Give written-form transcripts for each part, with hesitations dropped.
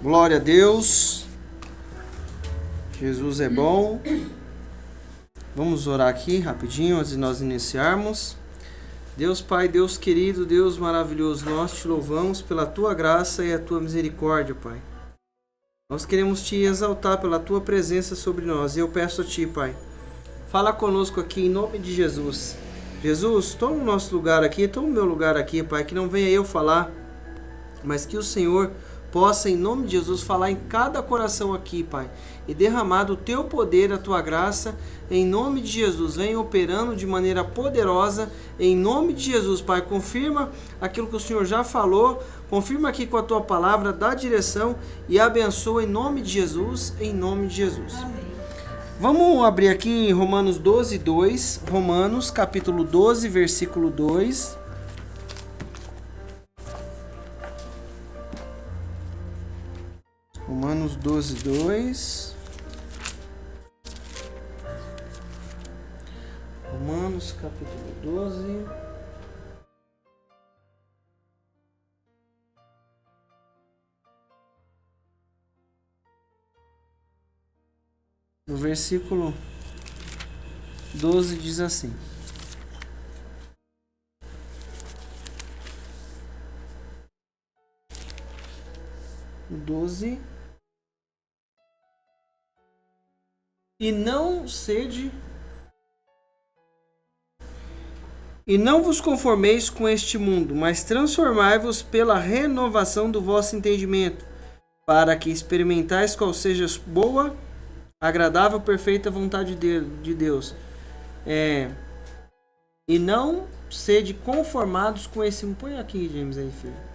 Glória a Deus. Jesus é bom. Vamos orar aqui rapidinho antes de nós iniciarmos. Deus Pai, Deus querido, Deus maravilhoso, nós te louvamos pela tua graça e a tua misericórdia, Pai. Nós queremos te exaltar pela tua presença sobre nós. E eu peço a ti, Pai, fala conosco aqui em nome de Jesus. Jesus, toma o nosso lugar aqui, toma o meu lugar aqui, Pai, que não venha eu falar, mas que o Senhor possa, em nome de Jesus, falar em cada coração aqui, Pai, e derramar o teu poder, a tua graça, em nome de Jesus. Venha operando de maneira poderosa, em nome de Jesus, Pai. Confirma aquilo que o Senhor já falou, confirma aqui com a tua palavra, dá direção e abençoa em nome de Jesus, em nome de Jesus. Amém. Vamos abrir aqui em Romanos 12, 2, Romanos capítulo 12, versículo 2. Romanos 12, 2. Romanos capítulo 12. No versículo 12 diz assim: E não vos conformeis com este mundo, mas transformai-vos pela renovação do vosso entendimento, para que experimentais qual seja a boa, agradável, perfeita vontade de Deus. E não sede conformados com esse... Põe aqui, James, aí, filho.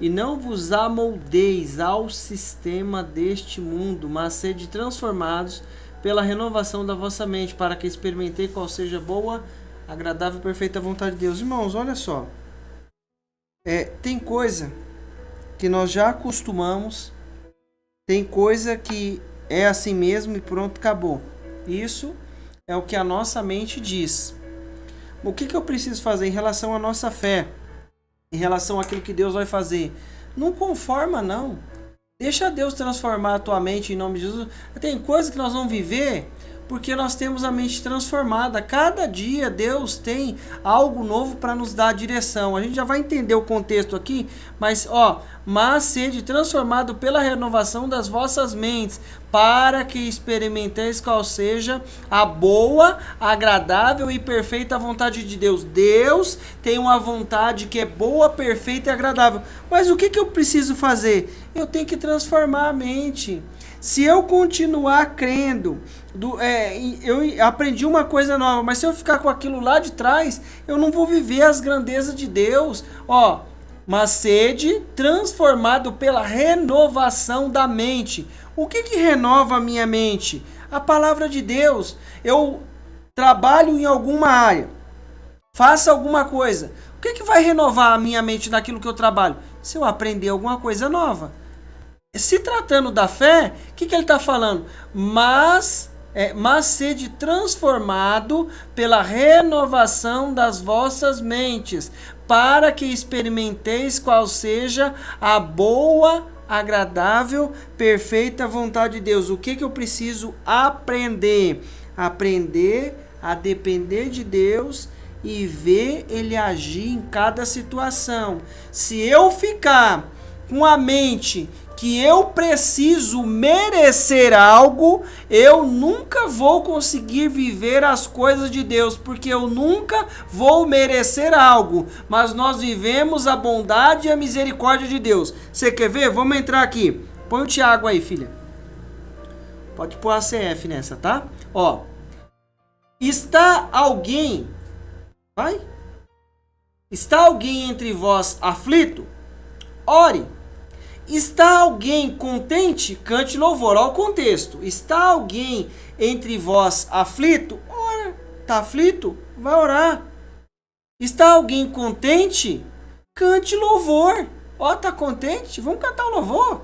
E não vos amoldeis ao sistema deste mundo, mas sede transformados pela renovação da vossa mente, para que experimentei qual seja boa, agradável e perfeita vontade de Deus. Irmãos, olha só. Tem coisa que nós já acostumamos, tem coisa que é assim mesmo e pronto, acabou. Isso é o que a nossa mente diz. O que eu preciso fazer em relação à nossa fé? Em relação àquilo que Deus vai fazer? Não conforma, não. Deixa Deus transformar a tua mente em nome de Jesus. Tem coisas que nós vamos viver porque nós temos a mente transformada. Cada dia Deus tem algo novo para nos dar direção. A gente já vai entender o contexto aqui, mas sede transformado pela renovação das vossas mentes, para que experimenteis qual seja a boa, agradável e perfeita vontade de Deus. Deus tem uma vontade que é boa, perfeita e agradável. Mas o que eu preciso fazer? Eu tenho que transformar a mente. Se eu continuar crendo, eu aprendi uma coisa nova, mas se eu ficar com aquilo lá de trás, eu não vou viver as grandezas de Deus. Mas sede transformado pela renovação da mente. O que renova a minha mente? A palavra de Deus. Eu trabalho em alguma área, faço alguma coisa. O que vai renovar a minha mente naquilo que eu trabalho? Se eu aprender alguma coisa nova. Se tratando da fé, o que ele está falando? Mas sede transformado pela renovação das vossas mentes, para que experimenteis qual seja a boa, agradável, perfeita vontade de Deus. O que eu preciso aprender? Aprender a depender de Deus e ver Ele agir em cada situação. Se eu ficar com a mente que eu preciso merecer algo, eu nunca vou conseguir viver as coisas de Deus, porque eu nunca vou merecer algo, mas nós vivemos a bondade e a misericórdia de Deus. Você quer ver? Vamos entrar aqui. Põe o Tiago aí, filha. Pode pôr a CF nessa, tá? Está alguém... Está alguém entre vós aflito? Ore. Está alguém contente? Cante louvor. Olha o contexto. Está alguém entre vós aflito? Ora. Está aflito? Vai orar. Está alguém contente? Cante louvor. Está contente? Vamos cantar o louvor.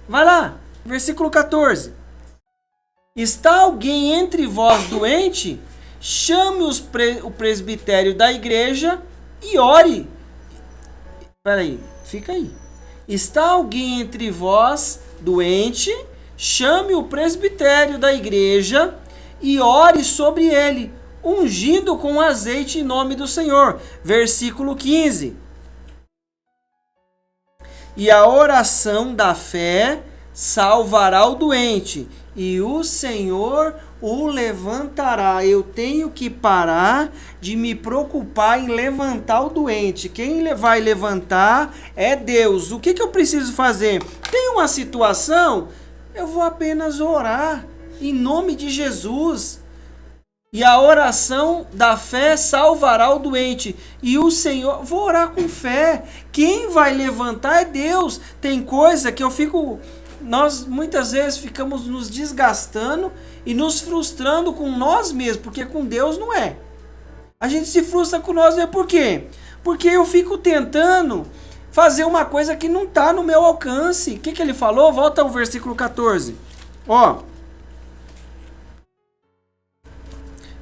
Vai lá. Versículo 14. Está alguém entre vós doente? Chame o presbitério da igreja e ore. Peraí, fica aí. Está alguém entre vós doente? Chame o presbitério da igreja e ore sobre ele, ungindo com azeite em nome do Senhor. Versículo 15. E a oração da fé salvará o doente, e o Senhor o levantará. Eu tenho que parar de me preocupar em levantar o doente. Quem vai levantar é Deus. O que eu preciso fazer? Tem uma situação, eu vou apenas orar em nome de Jesus. E a oração da fé salvará o doente. E o Senhor... Vou orar com fé. Quem vai levantar é Deus. Tem coisa que eu fico... Nós muitas vezes ficamos nos desgastando e nos frustrando com nós mesmos. Porque com Deus não é. A gente se frustra com nós mesmos. Por quê? Porque eu fico tentando fazer uma coisa que não está no meu alcance. O que ele falou? Volta ao versículo 14. Ó...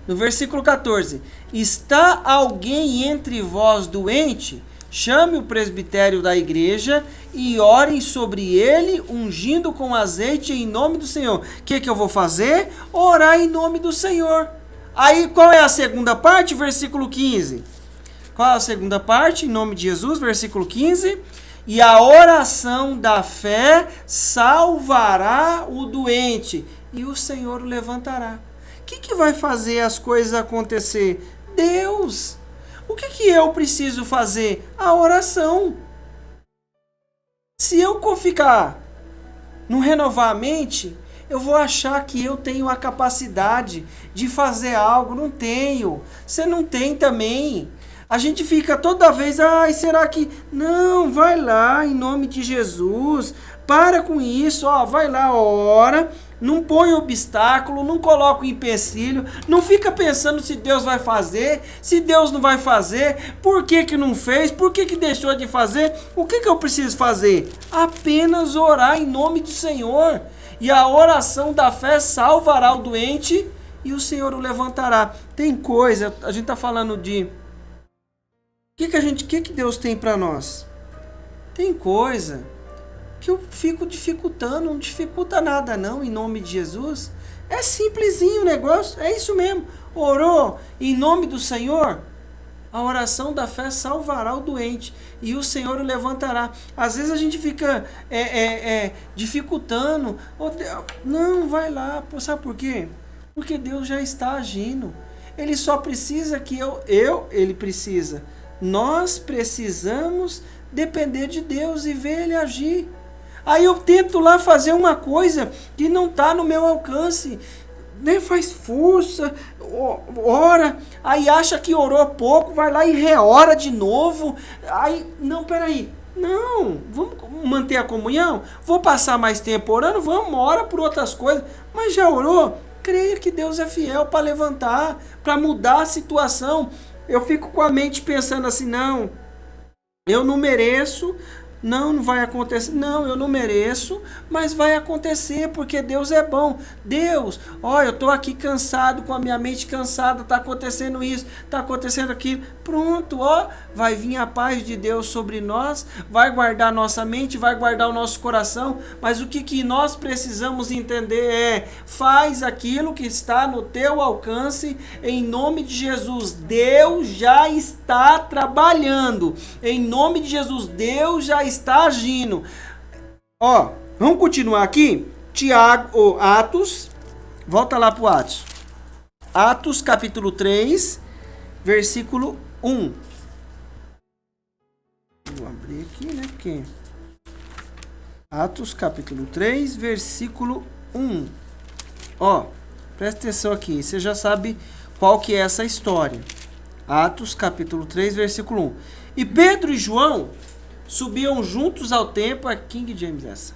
No versículo 14, está alguém entre vós doente? Chame o presbitério da igreja e orem sobre ele, ungindo com azeite em nome do Senhor. O que eu vou fazer? Orar em nome do Senhor. Aí qual é a segunda parte? Versículo 15. Qual é a segunda parte? Em nome de Jesus, versículo 15. E a oração da fé salvará o doente, e o Senhor o levantará. O que vai fazer as coisas acontecer? Deus. O que eu preciso fazer? A oração. Se eu ficar no renovar a mente, eu vou achar que eu tenho a capacidade de fazer algo. Não tenho. Você não tem também. A gente fica toda vez, ai, será que... Não, vai lá, em nome de Jesus. Para com isso, ó, vai lá, ora... Não põe obstáculo, não coloca empecilho, não fica pensando se Deus vai fazer, se Deus não vai fazer, por que não fez, por que deixou de fazer, o que eu preciso fazer? Apenas orar em nome do Senhor, e a oração da fé salvará o doente e o Senhor o levantará. Tem coisa, a gente está falando de... O que Deus tem para nós? Tem coisa... que eu fico dificultando, não dificulta nada não, em nome de Jesus. É simplesinho o negócio, é isso mesmo. Orou em nome do Senhor, a oração da fé salvará o doente, e o Senhor o levantará. Às vezes a gente fica dificultando. Não, vai lá, sabe por quê? Porque Deus já está agindo. Ele só precisa que ele precisa. Nós precisamos depender de Deus e ver Ele agir. Aí eu tento lá fazer uma coisa que não está no meu alcance. Nem faz força, ora, aí acha que orou pouco, vai lá e reora de novo. Aí, não, peraí. Não, vamos manter a comunhão? Vou passar mais tempo orando? Vamos, ora por outras coisas. Mas já orou? Creia que Deus é fiel para levantar, para mudar a situação. Eu fico com a mente pensando assim, não, eu não mereço... Não vai acontecer. Não, eu não mereço, mas vai acontecer porque Deus é bom. Deus, ó, eu tô aqui cansado, com a minha mente cansada, tá acontecendo isso, tá acontecendo aquilo. Pronto, ó, vai vir a paz de Deus sobre nós, vai guardar nossa mente, vai guardar o nosso coração. Mas o que nós precisamos entender é: faz aquilo que está no teu alcance, em nome de Jesus. Deus já está trabalhando. Em nome de Jesus, Deus já está agindo. Ó, vamos continuar aqui. Atos, volta lá para o Atos. Atos capítulo 3, versículo 1. Vou abrir aqui, né? Porque... Atos capítulo 3, versículo 1. Ó, presta atenção aqui. Você já sabe qual que é essa história. Atos capítulo 3, versículo 1. E Pedro e João subiam juntos ao templo. É King James essa.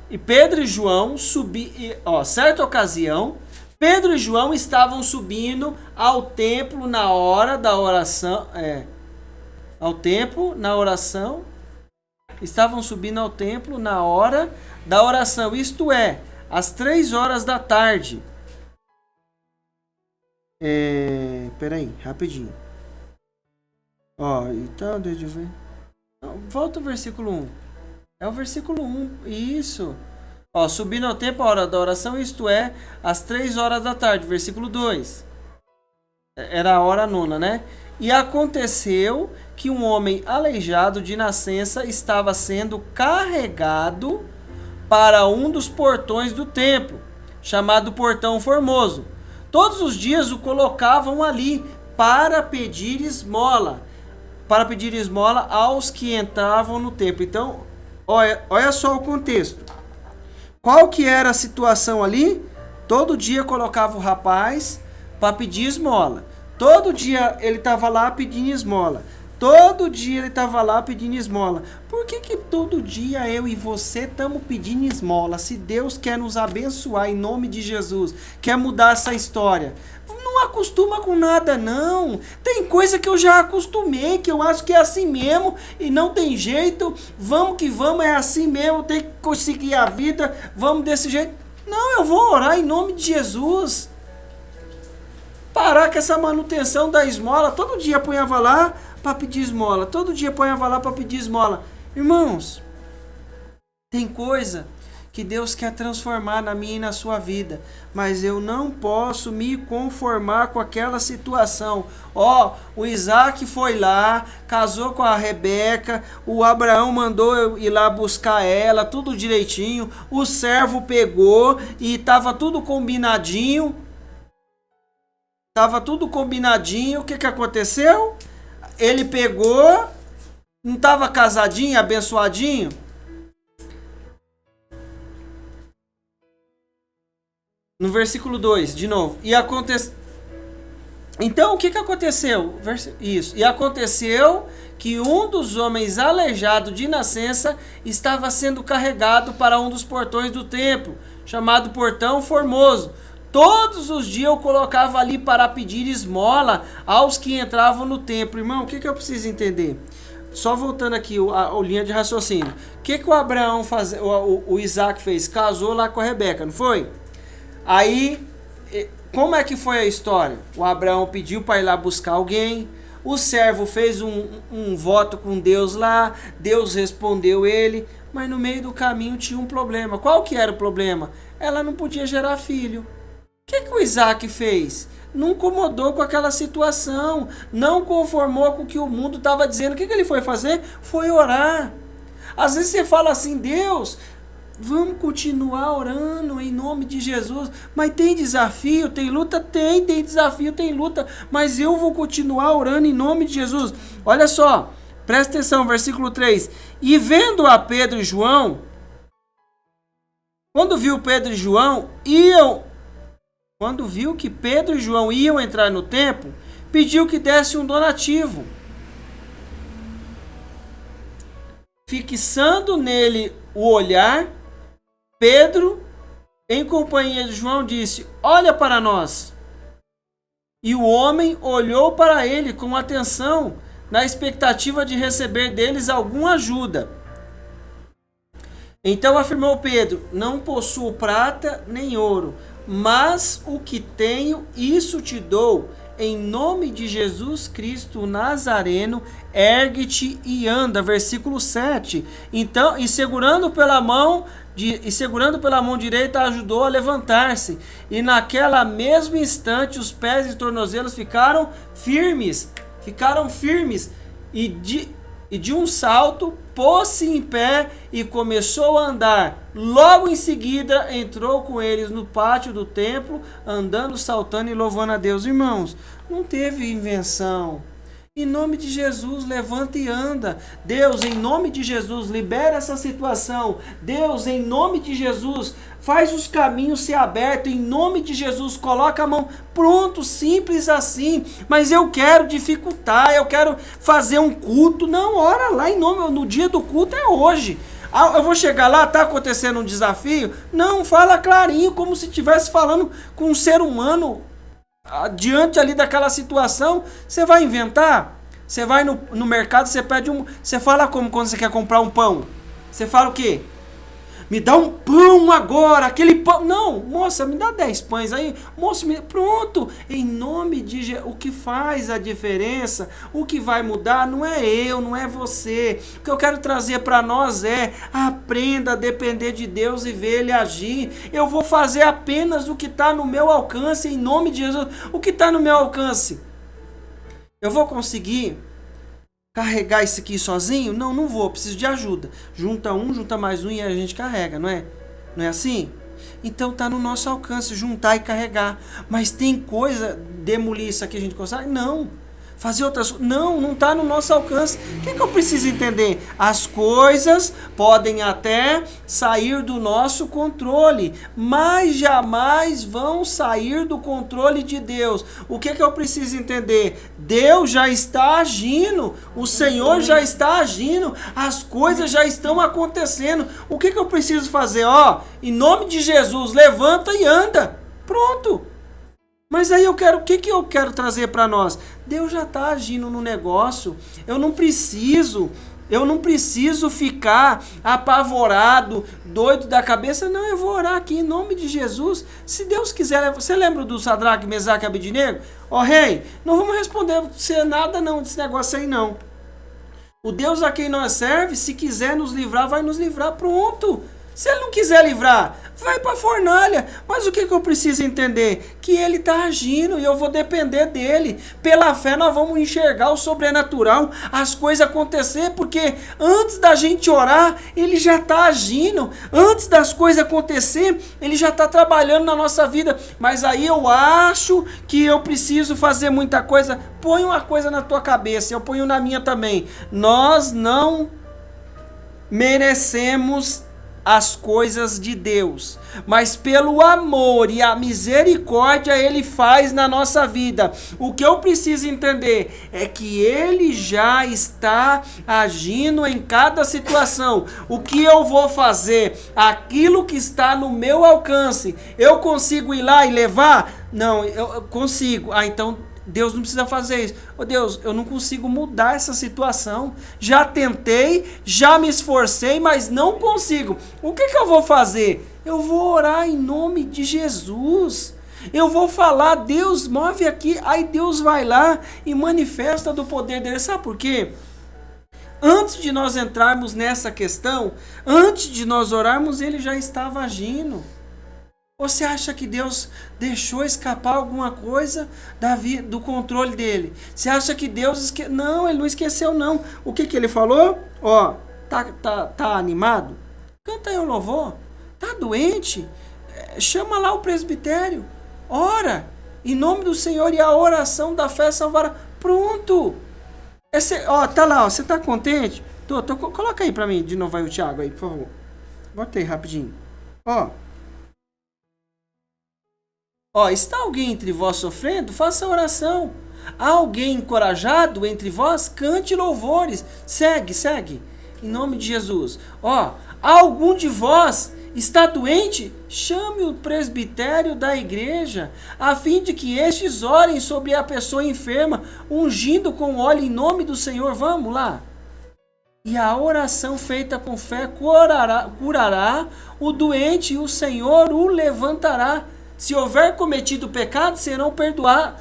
E Pedro e João subiam... certa ocasião, Pedro e João estavam subindo ao templo na hora da oração. Ao templo, na oração. Estavam subindo ao templo na hora da oração. Isto é, às 3 horas da tarde. Peraí, rapidinho. Ó, então, deixa eu ver. Volta o versículo 1. É o versículo 1. Isso. Ó, subindo ao tempo, a hora da oração, isto é, às 3 horas da tarde. Versículo 2. Era a hora nona, né? E aconteceu que um homem aleijado de nascença estava sendo carregado para um dos portões do templo, chamado Portão Formoso. Todos os dias o colocavam ali para pedir esmola aos que entravam no templo. Então, olha só o contexto. Qual que era a situação ali? Todo dia colocava o rapaz para pedir esmola. Todo dia ele estava lá pedindo esmola. Todo dia ele estava lá pedindo esmola. Por que todo dia eu e você estamos pedindo esmola? Se Deus quer nos abençoar em nome de Jesus, quer mudar essa história, não acostuma com nada não. Tem coisa que eu já acostumei, que eu acho que é assim mesmo e não tem jeito. Vamos que vamos, é assim mesmo, tem que conseguir a vida, vamos desse jeito. Não, eu vou orar em nome de Jesus. Parar com essa manutenção da esmola. Todo dia apanhava lá para pedir esmola. Todo dia apanhava lá para pedir esmola. Irmãos, tem coisa que Deus quer transformar na minha e na sua vida, mas eu não posso me conformar com aquela situação. O Isaac foi lá, casou com a Rebeca, o Abraão mandou eu ir lá buscar ela, tudo direitinho, o servo pegou e estava tudo combinadinho. O que aconteceu? Ele pegou, não estava casadinho, abençoadinho? No versículo 2, de novo. Então, o que aconteceu? Isso. E aconteceu que um dos homens aleijado de nascença estava sendo carregado para um dos portões do templo, chamado Portão Formoso. Todos os dias eu colocava ali para pedir esmola aos que entravam no templo. Irmão, o que eu preciso entender? Só voltando aqui a linha de raciocínio. O que o Abraão faz, o Isaac fez? Casou lá com a Rebeca, não foi? Aí, como é que foi a história? O Abraão pediu para ir lá buscar alguém. O servo fez um voto com Deus lá. Deus respondeu ele. Mas no meio do caminho tinha um problema. Qual que era o problema? Ela não podia gerar filho. O que o Isaac fez? Não incomodou com aquela situação, não conformou com o que o mundo estava dizendo. O que ele foi fazer? Foi orar. Às vezes você fala assim, Deus, vamos continuar orando em nome de Jesus, mas tem desafio, tem luta? Tem desafio, tem luta, mas eu vou continuar orando em nome de Jesus. Olha só, presta atenção, versículo 3. E vendo a Pedro e João, quando viu que Pedro e João iam entrar no templo, pediu que desse um donativo. Fixando nele o olhar, Pedro, em companhia de João, disse: olha para nós. E o homem olhou para ele com atenção, na expectativa de receber deles alguma ajuda. Então afirmou Pedro: não possuo prata nem ouro, mas o que tenho, isso te dou. Em nome de Jesus Cristo Nazareno, ergue-te e anda. Versículo 7. Então, segurando pela mão direita, ajudou a levantar-se. E naquela mesmo instante, os pés e tornozelos ficaram firmes. E de um salto, pôs-se em pé e começou a andar. Logo em seguida, entrou com eles no pátio do templo, andando, saltando e louvando a Deus. Irmãos, não teve invenção. Em nome de Jesus, levanta e anda. Deus, em nome de Jesus, libera essa situação. Deus, em nome de Jesus, faz os caminhos ser abertos. Em nome de Jesus, coloca a mão. Pronto, simples assim. Mas eu quero dificultar, eu quero fazer um culto. Não, ora lá em nome, no dia do culto é hoje. Eu vou chegar lá, tá acontecendo um desafio? Não, fala clarinho, como se estivesse falando com um ser humano. Diante ali daquela situação, você vai inventar? Você vai no mercado, você pede você fala como quando você quer comprar um pão? Você fala o quê? me dá um pão agora, aquele pão. Não, moça, me dá 10 pães aí. Moço, pronto. Em nome de Jesus, o que faz a diferença, o que vai mudar não é eu, não é você. O que eu quero trazer para nós é: aprenda a depender de Deus e ver Ele agir. Eu vou fazer apenas o que está no meu alcance, em nome de Jesus. O que está no meu alcance? Eu vou conseguir carregar isso aqui sozinho? Não, não vou, preciso de ajuda. Junta mais um e a gente carrega, não é? Não é assim? Então tá no nosso alcance juntar e carregar. Mas tem coisa, demolir isso aqui a gente consegue? Não. Fazer outras coisas? Não tá no nosso alcance. O que eu preciso entender? As coisas podem até sair do nosso controle, mas jamais vão sair do controle de Deus. O que eu preciso entender? Deus já está agindo, o Senhor já está agindo, as coisas já estão acontecendo. O que eu preciso fazer? Em nome de Jesus, levanta e anda. Pronto. Mas aí o que eu quero trazer para nós? Deus já está agindo no negócio. Eu não preciso ficar apavorado, doido da cabeça. Não, eu vou orar aqui em nome de Jesus. Se Deus quiser, você lembra do Sadraque, Mesaque e Abednego? Rei, não vamos responder você nada não desse negócio aí não. O Deus a quem nós serve, se quiser nos livrar, vai nos livrar, pronto. Se Ele não quiser livrar, vai para a fornalha. Mas o que eu preciso entender? Que Ele está agindo e eu vou depender dEle. Pela fé nós vamos enxergar o sobrenatural, as coisas acontecer, porque antes da gente orar, Ele já está agindo. Antes das coisas acontecer, Ele já está trabalhando na nossa vida. Mas aí eu acho que eu preciso fazer muita coisa. Põe uma coisa na tua cabeça, eu ponho na minha também. Nós não merecemos as coisas de Deus, mas pelo amor e a misericórdia Ele faz na nossa vida. O que eu preciso entender é que Ele já está agindo em cada situação. O que eu vou fazer? Aquilo que está no meu alcance. Eu consigo ir lá e levar? Não, eu consigo. Então Deus não precisa fazer isso. Deus, eu não consigo mudar essa situação. Já tentei, já me esforcei, mas não consigo. O que eu vou fazer? Eu vou orar em nome de Jesus. Eu vou falar: Deus, move aqui. Aí Deus vai lá e manifesta do poder dele. Sabe por quê? Antes de nós entrarmos nessa questão, antes de nós orarmos, Ele já estava agindo. Você acha que Deus deixou escapar alguma coisa do controle dele? Você acha que Deus Não, Ele não esqueceu não. O que Ele falou? Tá animado? Canta aí um louvor. Tá doente? Chama lá o presbitério. Ora, em nome do Senhor, e a oração da fé salvará. Pronto. Tá lá, você tá contente? Coloca aí pra mim de novo aí o Thiago aí, por favor. Bota aí rapidinho. Está alguém entre vós sofrendo? Faça oração. Há alguém encorajado entre vós? Cante louvores. Segue. Em nome de Jesus. Há algum de vós está doente? Chame o presbitério da igreja, a fim de que estes orem sobre a pessoa enferma, ungindo com óleo em nome do Senhor. Vamos lá. E a oração feita com fé curará o doente e o Senhor o levantará. Se houver cometido pecado, será perdoado.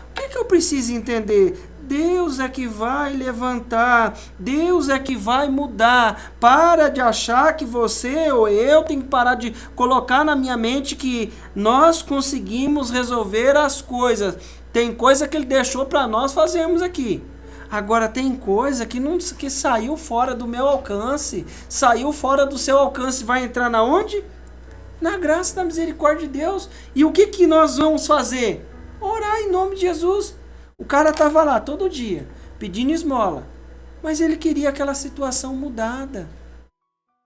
O que eu preciso entender? Deus é que vai levantar, Deus é que vai mudar. Para de achar que você ou eu tem que parar de colocar na minha mente que nós conseguimos resolver as coisas. Tem coisa que Ele deixou para nós fazermos aqui. Agora tem coisa que saiu fora do meu alcance, saiu fora do seu alcance. Vai entrar na onde? Na graça e na misericórdia de Deus. E o que nós vamos fazer? Orar em nome de Jesus. O cara estava lá todo dia, pedindo esmola. Mas ele queria aquela situação mudada.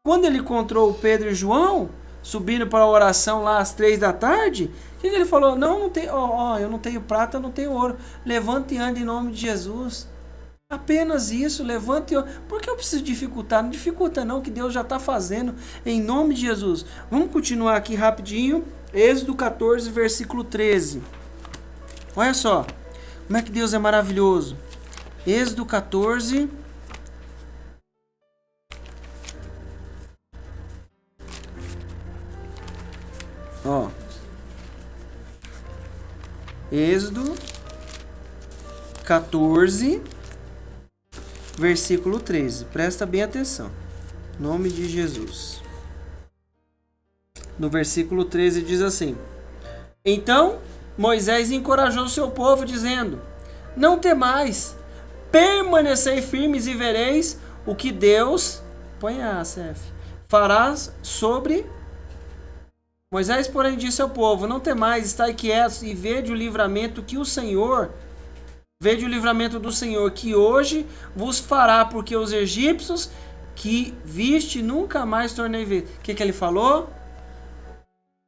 Quando ele encontrou o Pedro e João, subindo para a oração lá às 3 da tarde, o que ele falou? Não tem, eu não tenho prata, eu não tenho ouro. Levanta e anda em nome de Jesus. Apenas isso, levante. Por que eu preciso dificultar? Não dificulta não, que Deus já está fazendo em nome de Jesus. Vamos continuar aqui rapidinho. Êxodo 14, versículo 13. Olha só, como é que Deus é maravilhoso. Êxodo 14, Êxodo 14, versículo 13. Presta bem atenção. Em nome de Jesus. No versículo 13 diz assim: Então Moisés encorajou o seu povo, dizendo: Não temais, permanecei firmes e vereis o que Deus, põe a CF, farás sobre... Moisés, porém, disse ao povo: Não temais, estai quietos e vede o livramento que o Senhor, vede o livramento do Senhor, que hoje vos fará, porque os egípcios que viste nunca mais tornei a ver. O que ele falou?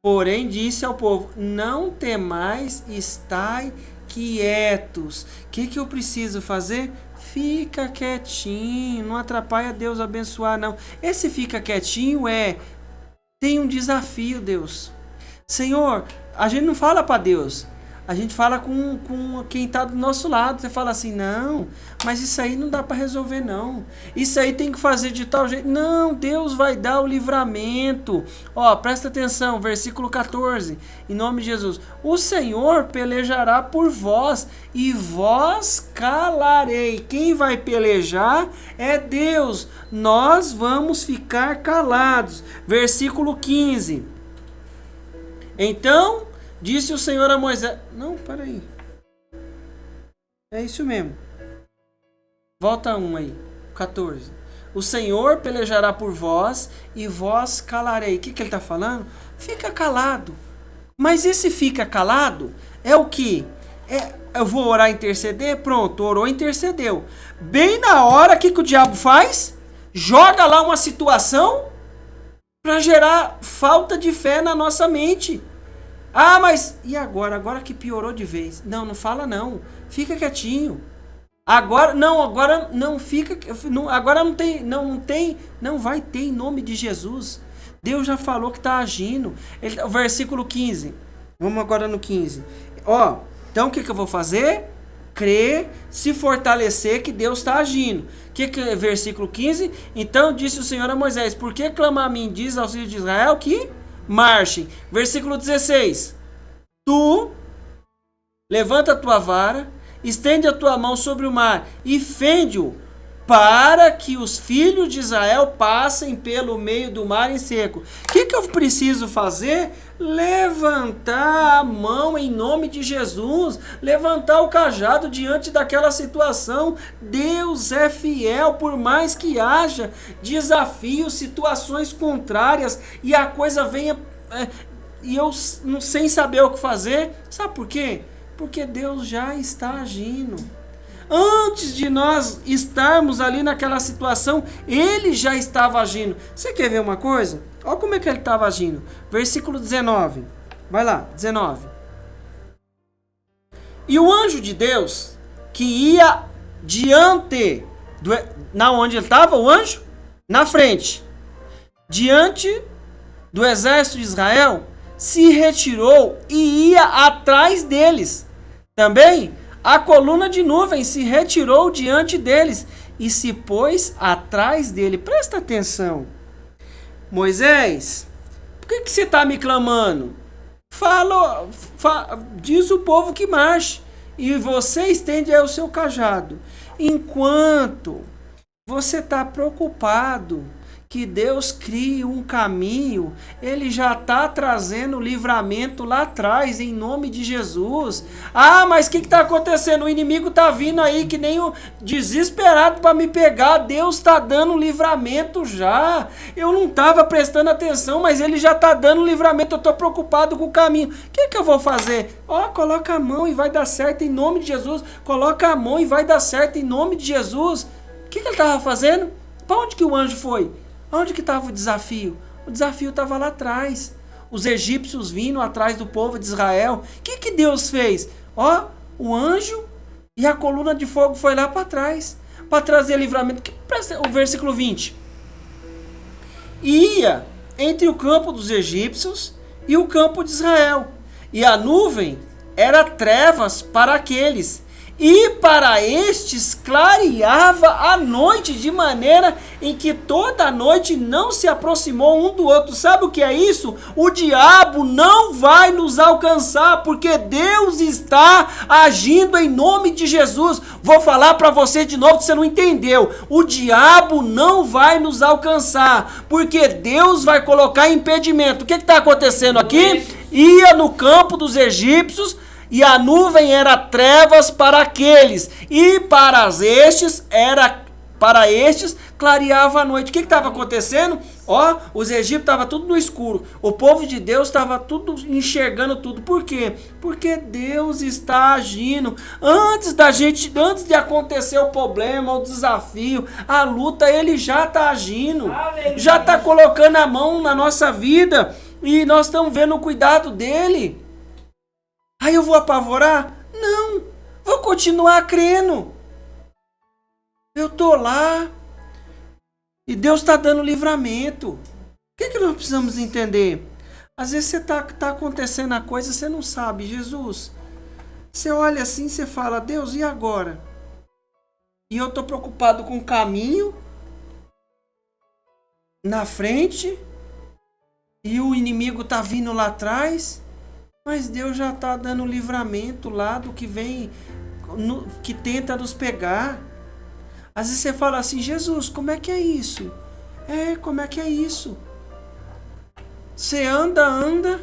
Porém, disse ao povo: Não temais, estai quietos. O que eu preciso fazer? Fica quietinho, não atrapalha Deus abençoar, não. Esse fica quietinho tem um desafio, Deus. Senhor, a gente não fala para Deus, a gente fala com quem está do nosso lado. Você fala assim: não, mas isso aí não dá para resolver, não. Isso aí tem que fazer de tal jeito. Não, Deus vai dar o livramento. Ó, presta atenção, versículo 14. Em nome de Jesus. O Senhor pelejará por vós e vós calarei. Quem vai pelejar é Deus. Nós vamos ficar calados. Versículo 15. Então disse o Senhor a Moisés... Não, peraí. É isso mesmo. Volta um aí. 14. O Senhor pelejará por vós e vós calarei. O que ele está falando? Fica calado. Mas esse fica calado é o que? Eu vou orar e interceder? Pronto, orou e intercedeu. Bem na hora, o que o diabo faz? Joga lá uma situação para gerar falta de fé na nossa mente. Ah, mas e agora? Agora que piorou de vez. Não fala não. Fica quietinho. Agora não fica, agora não vai ter em nome de Jesus. Deus já falou que está agindo. O versículo 15. Vamos agora no 15. Ó, então o que eu vou fazer? Crer, se fortalecer que Deus está agindo. Que é versículo 15? Então disse o Senhor a Moisés: Por que clama a mim, diz aos filhos de Israel, que marchem. Versículo 16. Tu levanta a tua vara, estende a tua mão sobre o mar e fende-o, para que os filhos de Israel passem pelo meio do mar em seco. O que eu preciso fazer? Levantar a mão em nome de Jesus, levantar o cajado diante daquela situação. Deus é fiel, por mais que haja desafios, situações contrárias e a coisa venha e eu não sem saber o que fazer. Sabe por quê? Porque Deus já está agindo. Antes de nós estarmos ali naquela situação, Ele já estava agindo. Você quer ver uma coisa? Olha como é que Ele estava agindo. Versículo 19. Vai lá, 19. E o anjo de Deus, que ia diante, na onde ele estava, o anjo? Na frente. Diante do exército de Israel, se retirou e ia atrás deles. Também a coluna de nuvem se retirou diante deles e se pôs atrás dele. Presta atenção. Moisés, por que você está me clamando? Diz o povo que marche e você estende aí o seu cajado. Enquanto você está preocupado que Deus crie um caminho, Ele já está trazendo livramento lá atrás, em nome de Jesus. Ah, mas o que está acontecendo? O inimigo está vindo aí que nem o desesperado para me pegar. Deus está dando livramento já. Eu não estava prestando atenção, mas Ele já está dando livramento. Eu estou preocupado com o caminho. O que eu vou fazer? Coloca a mão e vai dar certo em nome de Jesus. Coloca a mão e vai dar certo em nome de Jesus. O que ele estava fazendo? Para onde que o anjo foi? Onde que estava o desafio? O desafio estava lá atrás. Os egípcios vindo atrás do povo de Israel. O que Deus fez? O anjo e a coluna de fogo foi lá para trás, para trazer livramento. O versículo 20. Ia entre o campo dos egípcios e o campo de Israel. E a nuvem era trevas para aqueles. E para estes clareava a noite, de maneira em que toda noite não se aproximou um do outro. Sabe o que é isso? O diabo não vai nos alcançar, porque Deus está agindo em nome de Jesus. Vou falar para você de novo, que você não entendeu. O diabo não vai nos alcançar, porque Deus vai colocar impedimento. O que está acontecendo aqui? Ia no campo dos egípcios, e a nuvem era trevas para aqueles, e para estes clareava a noite. O que estava acontecendo? Os egípcios estavam tudo no escuro. O povo de Deus estava tudo enxergando tudo. Por quê? Porque Deus está agindo. Antes de acontecer o problema, o desafio, a luta, Ele já está agindo. Já está colocando a mão na nossa vida. E nós estamos vendo o cuidado dEle. Aí eu vou apavorar? Não. Vou continuar crendo. Eu tô lá. E Deus está dando livramento. O que nós precisamos entender? Às vezes você tá acontecendo a coisa, você não sabe. Jesus, você olha assim, você fala, Deus, e agora? E eu tô preocupado com o caminho na frente. E o inimigo tá vindo lá atrás. Mas Deus já está dando livramento lá do que vem, que tenta nos pegar. Às vezes você fala assim, Jesus, como é que é isso? Como é que é isso? Você anda,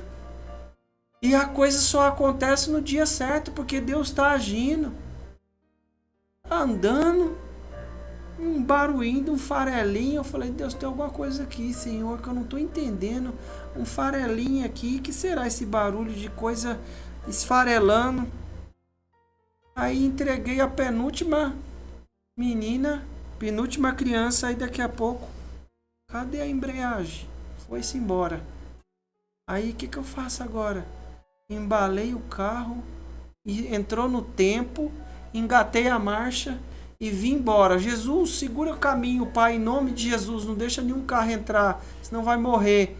e a coisa só acontece no dia certo, porque Deus está agindo. Andando, um barulhinho, um farelinho. Eu falei, Deus, tem alguma coisa aqui, Senhor, que eu não estou entendendo. Um farelinho aqui, que será esse barulho de coisa esfarelando? Aí entreguei a penúltima criança, aí daqui a pouco, cadê a embreagem? Foi-se embora. Aí o que eu faço agora? Embalei o carro, e entrou no tempo, engatei a marcha e vim embora. Jesus, segura o caminho, Pai, em nome de Jesus, não deixa nenhum carro entrar, senão vai morrer.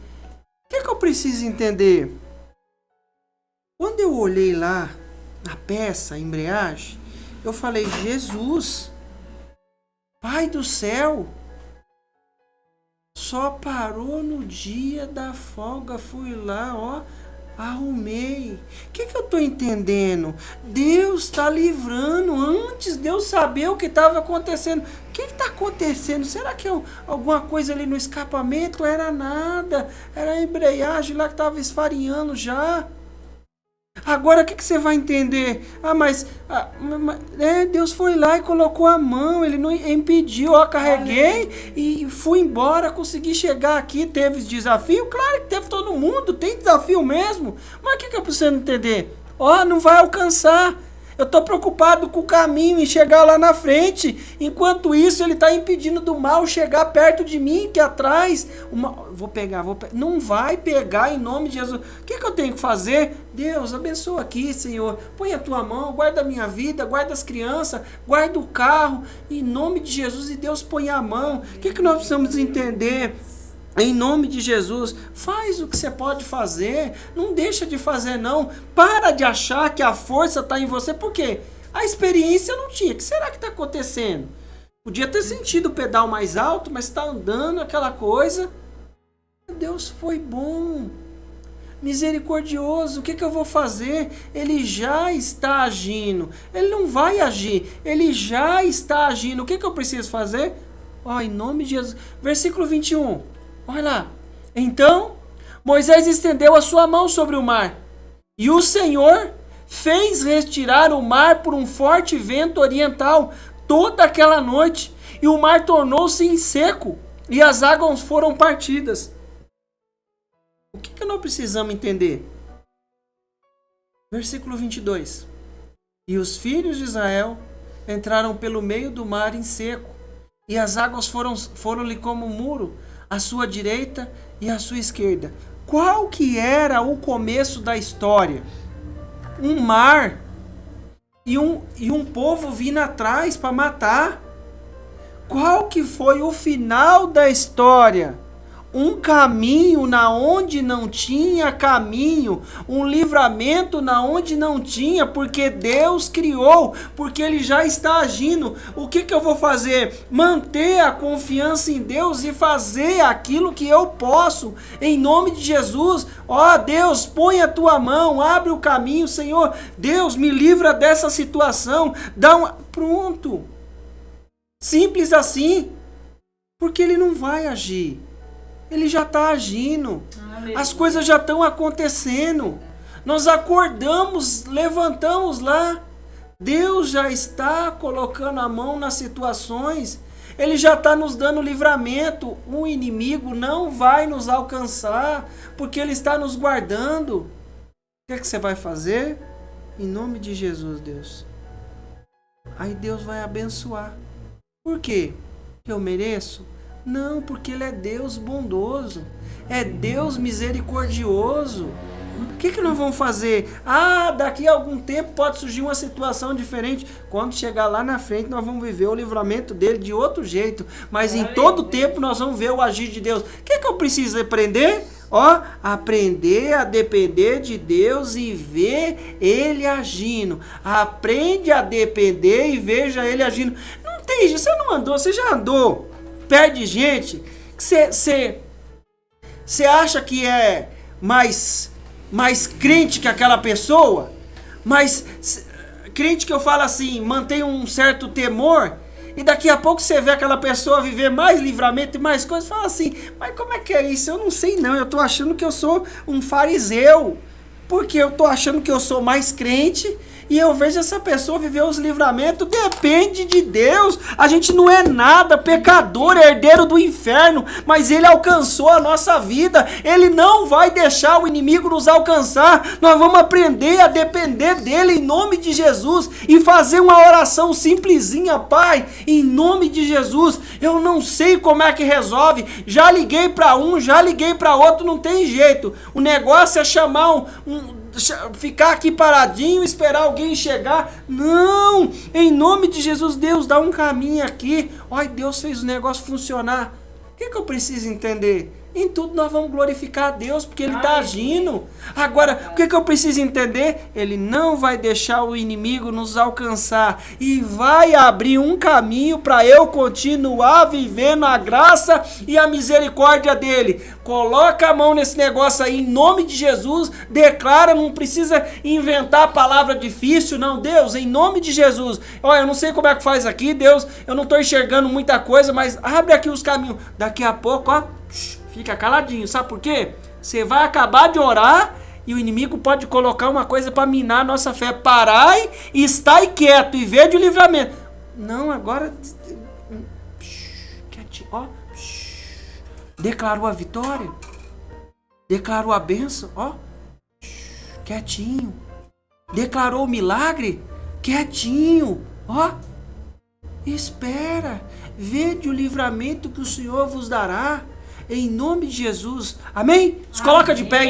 O que eu preciso entender? Quando eu olhei lá na peça, a embreagem, eu falei, Jesus, Pai do céu, só parou no dia da folga, fui lá, arrumei. O que eu estou entendendo? Deus está livrando antes de eu saber o que estava acontecendo. O que está acontecendo? Será que alguma coisa ali no escapamento? Era nada. Era a embreagem lá que estava esfarinhando já. Agora o que você vai entender? Mas Deus foi lá e colocou a mão, Ele não impediu, carreguei e fui embora, consegui chegar aqui. Teve desafio? Claro que teve, todo mundo, tem desafio mesmo. Mas o que eu preciso entender? Não vai alcançar. Eu estou preocupado com o caminho e chegar lá na frente. Enquanto isso, Ele está impedindo do mal chegar perto de mim, que atrás. Vou pegar. Não vai pegar em nome de Jesus. O que eu tenho que fazer? Deus, abençoa aqui, Senhor. Põe a tua mão, guarda a minha vida, guarda as crianças, guarda o carro. Em nome de Jesus, e Deus põe a mão. O que nós precisamos entender? Em nome de Jesus, faz o que você pode fazer, não deixa de fazer não, para de achar que a força está em você, porque a experiência não tinha. O que será que está acontecendo? Podia ter sentido o pedal mais alto, mas está andando aquela coisa. Deus foi bom, misericordioso. O que eu vou fazer? Ele já está agindo, Ele não vai agir, Ele já está agindo. O que eu preciso fazer? Em nome de Jesus. Versículo 21. Olha lá. Então, Moisés estendeu a sua mão sobre o mar, e o Senhor fez retirar o mar por um forte vento oriental toda aquela noite, e o mar tornou-se em seco, e as águas foram partidas. O que nós precisamos entender? Versículo 22. E os filhos de Israel entraram pelo meio do mar em seco, e as águas foram-lhe como um muro, à sua direita e à sua esquerda. Qual que era o começo da história? Um mar e um povo vindo atrás para matar. Qual que foi o final da história? um caminho na onde não tinha caminho, um livramento na onde não tinha, porque Deus criou, porque Ele já está agindo. O que eu vou fazer? Manter a confiança em Deus e fazer aquilo que eu posso, em nome de Jesus. Ó Deus, põe a tua mão, abre o caminho, Senhor. Deus, me livra dessa situação. Pronto. Simples assim. Porque Ele não vai agir. Ele já está agindo. As coisas já estão acontecendo. Nós acordamos, levantamos lá. Deus já está colocando a mão nas situações. Ele já está nos dando livramento. O inimigo não vai nos alcançar, porque Ele está nos guardando. O que você vai fazer? Em nome de Jesus, Deus. Aí Deus vai abençoar. Por quê? Eu mereço? Não, porque Ele é Deus bondoso. É Deus misericordioso. O que nós vamos fazer? Daqui a algum tempo pode surgir uma situação diferente. Quando chegar lá na frente, nós vamos viver o livramento dele de outro jeito. Mas em todo tempo nós vamos ver o agir de Deus. O que eu preciso aprender? Aprender a depender de Deus e ver Ele agindo. Aprende a depender e veja Ele agindo. Não tem, você não andou, você já andou perto de gente que você acha que é mais crente que aquela pessoa, mas crente que eu falo assim, mantém um certo temor, e daqui a pouco você vê aquela pessoa viver mais livramento e mais coisas, fala assim, mas como é que é isso? Eu não sei não, eu tô achando que eu sou um fariseu, porque eu tô achando que eu sou mais crente, e eu vejo essa pessoa viver os livramentos. Depende de Deus. A gente não é nada, pecador, herdeiro do inferno, mas Ele alcançou a nossa vida. Ele não vai deixar o inimigo nos alcançar. Nós vamos aprender a depender dEle em nome de Jesus e fazer uma oração simplesinha. Pai, em nome de Jesus, eu não sei como é que resolve. Já liguei para um, já liguei para outro, não tem jeito. O negócio é chamar ficar aqui paradinho, esperar alguém chegar. Não, em nome de Jesus, Deus dá um caminho aqui. Olha, Deus fez o negócio funcionar. O que eu preciso entender? Em tudo nós vamos glorificar a Deus, porque Ele está agindo. Agora, o que eu preciso entender? Ele não vai deixar o inimigo nos alcançar e vai abrir um caminho para eu continuar vivendo a graça e a misericórdia dEle. Coloca a mão nesse negócio aí, em nome de Jesus, declara, não precisa inventar a palavra difícil, não. Deus, em nome de Jesus, olha, eu não sei como é que faz aqui, Deus, eu não estou enxergando muita coisa, mas abre aqui os caminhos. Daqui a pouco, fica caladinho, sabe por quê? Você vai acabar de orar e o inimigo pode colocar uma coisa para minar a nossa fé. Parai e estai quieto e vede o livramento. Não, agora quietinho, declarou a vitória, declarou a bênção, quietinho, declarou o milagre, quietinho, espera, vede o livramento que o Senhor vos dará. Em nome de Jesus. Amém? Se coloca de pé.